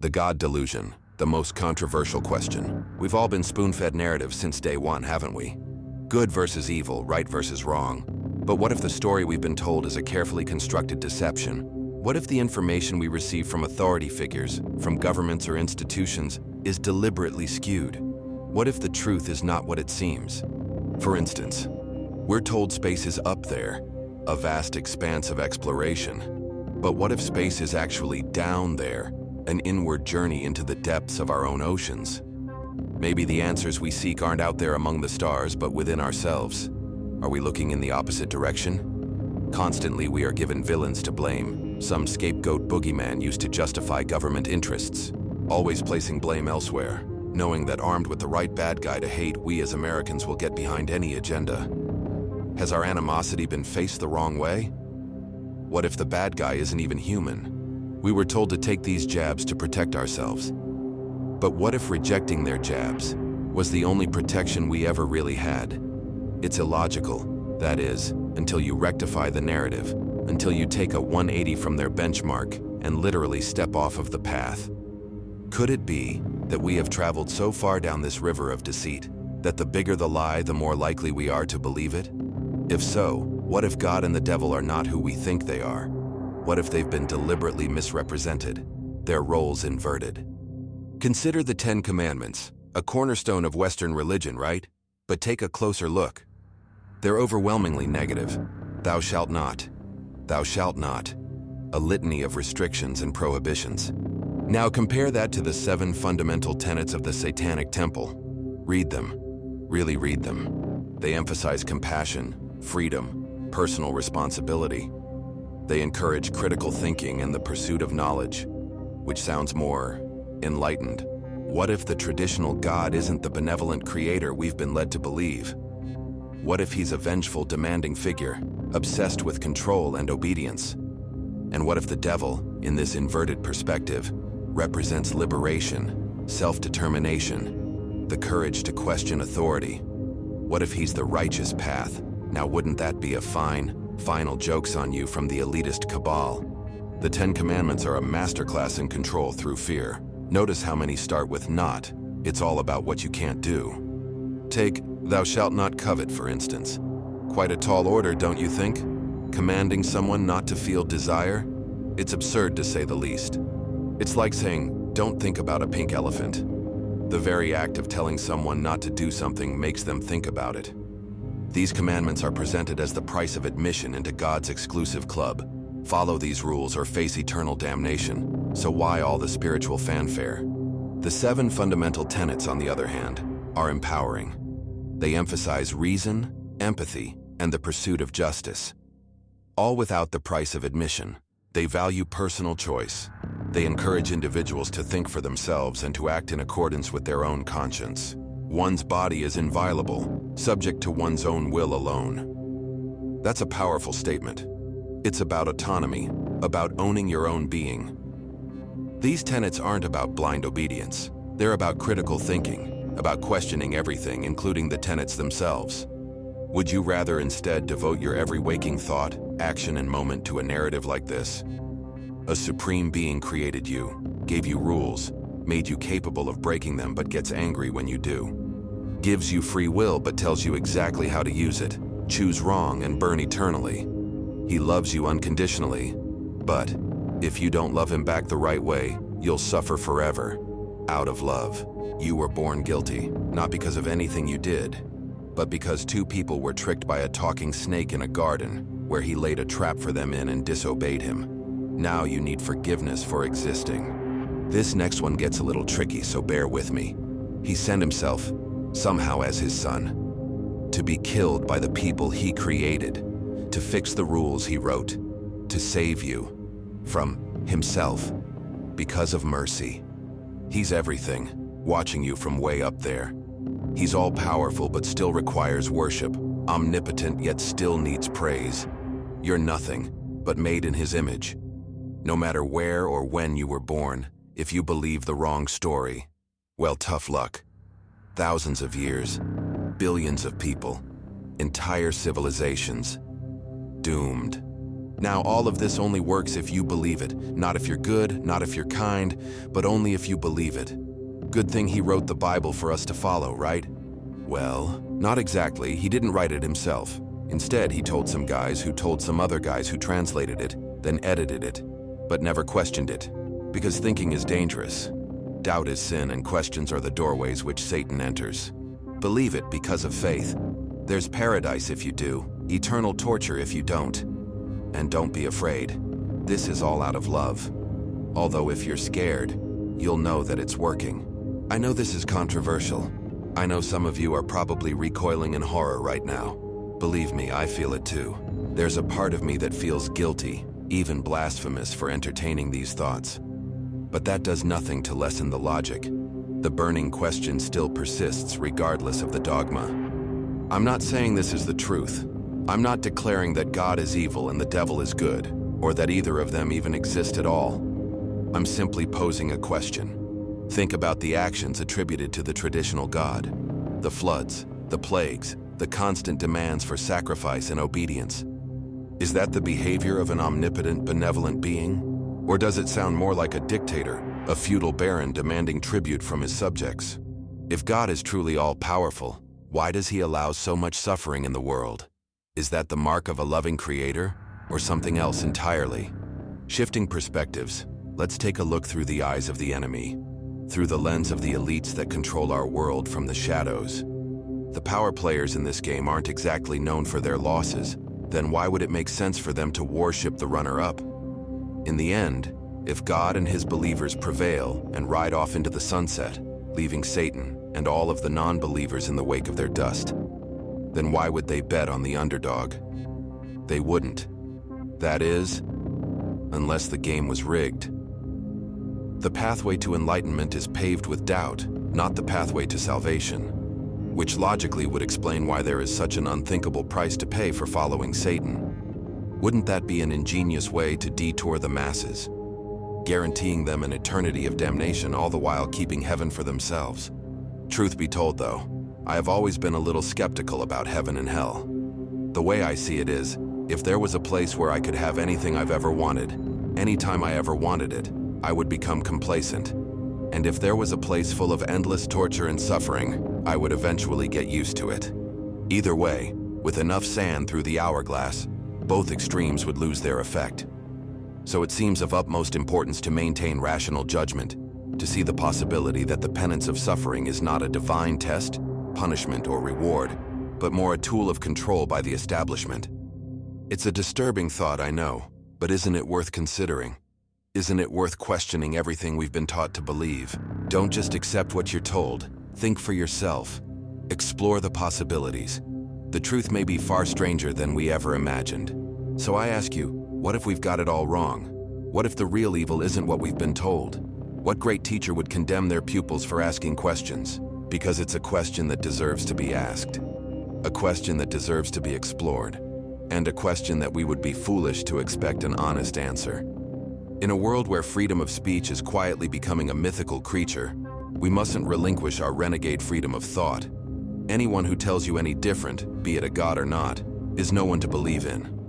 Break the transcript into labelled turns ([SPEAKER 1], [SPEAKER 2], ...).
[SPEAKER 1] The God delusion, the most controversial question. We've all been spoon-fed narratives since day one, haven't we? Good versus evil, right versus wrong. But what if the story we've been told is a carefully constructed deception? What if the information we receive from authority figures, from governments or institutions, is deliberately skewed? What if the truth is not what it seems? For instance, we're told space is up there, a vast expanse of exploration. But what if space is actually down there, an inward journey into the depths of our own oceans? Maybe the answers we seek aren't out there among the stars, but within ourselves. Are we looking in the opposite direction? Constantly we are given villains to blame, some scapegoat boogeyman used to justify government interests, always placing blame elsewhere, knowing that armed with the right bad guy to hate, we as Americans will get behind any agenda. Has our animosity been faced the wrong way? What if the bad guy isn't even human? We were told to take these jabs to protect ourselves. But what if rejecting their jabs was the only protection we ever really had? It's illogical, that is, until you rectify the narrative, until you take a 180 from their benchmark and literally step off of the path. Could it be that we have traveled so far down this river of deceit that the bigger the lie, the more likely we are to believe it? If so, what if God and the devil are not who we think they are? What if they've been deliberately misrepresented, their roles inverted? Consider the 10 Commandments, a cornerstone of Western religion, right? But take a closer look. They're overwhelmingly negative. Thou shalt not. Thou shalt not. A litany of restrictions and prohibitions. Now compare that to the 7 fundamental tenets of the Satanic Temple. Read them. Really read them. They emphasize compassion, freedom, personal responsibility. They encourage critical thinking and the pursuit of knowledge, which sounds more enlightened. What if the traditional God isn't the benevolent creator we've been led to believe? What if he's a vengeful, demanding figure, obsessed with control and obedience? And what if the devil, in this inverted perspective, represents liberation, self-determination, the courage to question authority? What if he's the righteous path? Now wouldn't that be a final jokes on you from the elitist cabal? The 10 Commandments are a masterclass in control through fear. Notice how many start with not. It's all about what you can't do. Take, thou shalt not covet, for instance. Quite a tall order, don't you think? Commanding someone not to feel desire? It's absurd to say the least. It's like saying, don't think about a pink elephant. The very act of telling someone not to do something makes them think about it. These commandments are presented as the price of admission into God's exclusive club. Follow these rules or face eternal damnation. So why all the spiritual fanfare? The 7 fundamental tenets, on the other hand, are empowering. They emphasize reason, empathy, and the pursuit of justice. All without the price of admission. They value personal choice. They encourage individuals to think for themselves and to act in accordance with their own conscience. One's body is inviolable, subject to one's own will alone. That's a powerful statement. It's about autonomy, about owning your own being. These tenets aren't about blind obedience. They're about critical thinking, about questioning everything, including the tenets themselves. Would you rather instead devote your every waking thought, action, and moment to a narrative like this? A supreme being created you, gave you rules, made you capable of breaking them but gets angry when you do. Gives you free will but tells you exactly how to use it. Choose wrong and burn eternally. He loves you unconditionally, but if you don't love him back the right way, you'll suffer forever. Out of love. You were born guilty, not because of anything you did, but because 2 people were tricked by a talking snake in a garden where he laid a trap for them in and disobeyed him. Now you need forgiveness for existing. This next one gets a little tricky, so bear with me. He sent himself, somehow as his son, to be killed by the people he created, to fix the rules he wrote, to save you from himself because of mercy. He's everything, watching you from way up there. He's all-powerful but still requires worship, omnipotent yet still needs praise. You're nothing, but made in his image. No matter where or when you were born, if you believe the wrong story, well, tough luck. Thousands of years, billions of people, entire civilizations, doomed. Now, all of this only works if you believe it. Not if you're good, not if you're kind, but only if you believe it. Good thing he wrote the Bible for us to follow, right? Well, not exactly. He didn't write it himself. Instead, he told some guys who told some other guys who translated it, then edited it, but never questioned it. Because thinking is dangerous. Doubt is sin, and questions are the doorways which Satan enters. Believe it because of faith. There's paradise if you do, eternal torture if you don't. And don't be afraid. This is all out of love. Although if you're scared, you'll know that it's working. I know this is controversial. I know some of you are probably recoiling in horror right now. Believe me, I feel it too. There's a part of me that feels guilty, even blasphemous, for entertaining these thoughts. But that does nothing to lessen the logic. The burning question still persists regardless of the dogma. I'm not saying this is the truth. I'm not declaring that God is evil and the devil is good, or that either of them even exist at all. I'm simply posing a question. Think about the actions attributed to the traditional God. The floods, the plagues, the constant demands for sacrifice and obedience. Is that the behavior of an omnipotent, benevolent being? Or does it sound more like a dictator, a feudal baron demanding tribute from his subjects? If God is truly all-powerful, why does he allow so much suffering in the world? Is that the mark of a loving creator, or something else entirely? Shifting perspectives, let's take a look through the eyes of the enemy, through the lens of the elites that control our world from the shadows. The power players in this game aren't exactly known for their losses. Then why would it make sense for them to worship the runner-up? In the end, if God and his believers prevail and ride off into the sunset, leaving Satan and all of the non-believers in the wake of their dust, then why would they bet on the underdog? They wouldn't. That is, unless the game was rigged. The pathway to enlightenment is paved with doubt, not the pathway to salvation, which logically would explain why there is such an unthinkable price to pay for following Satan. Wouldn't that be an ingenious way to detour the masses, guaranteeing them an eternity of damnation, all the while keeping heaven for themselves? Truth be told, though, I have always been a little skeptical about heaven and hell. The way I see it is, if there was a place where I could have anything I've ever wanted, anytime I ever wanted it, I would become complacent. And if there was a place full of endless torture and suffering, I would eventually get used to it. Either way, with enough sand through the hourglass, both extremes would lose their effect. So it seems of utmost importance to maintain rational judgment, to see the possibility that the penance of suffering is not a divine test, punishment, or reward, but more a tool of control by the establishment. It's a disturbing thought, I know, but isn't it worth considering? Isn't it worth questioning everything we've been taught to believe? Don't just accept what you're told. Think for yourself. Explore the possibilities. The truth may be far stranger than we ever imagined. So I ask you, what if we've got it all wrong? What if the real evil isn't what we've been told? What great teacher would condemn their pupils for asking questions? Because it's a question that deserves to be asked. A question that deserves to be explored. And a question that we would be foolish to expect an honest answer. In a world where freedom of speech is quietly becoming a mythical creature, we mustn't relinquish our renegade freedom of thought. Anyone who tells you any different, be it a god or not, is no one to believe in.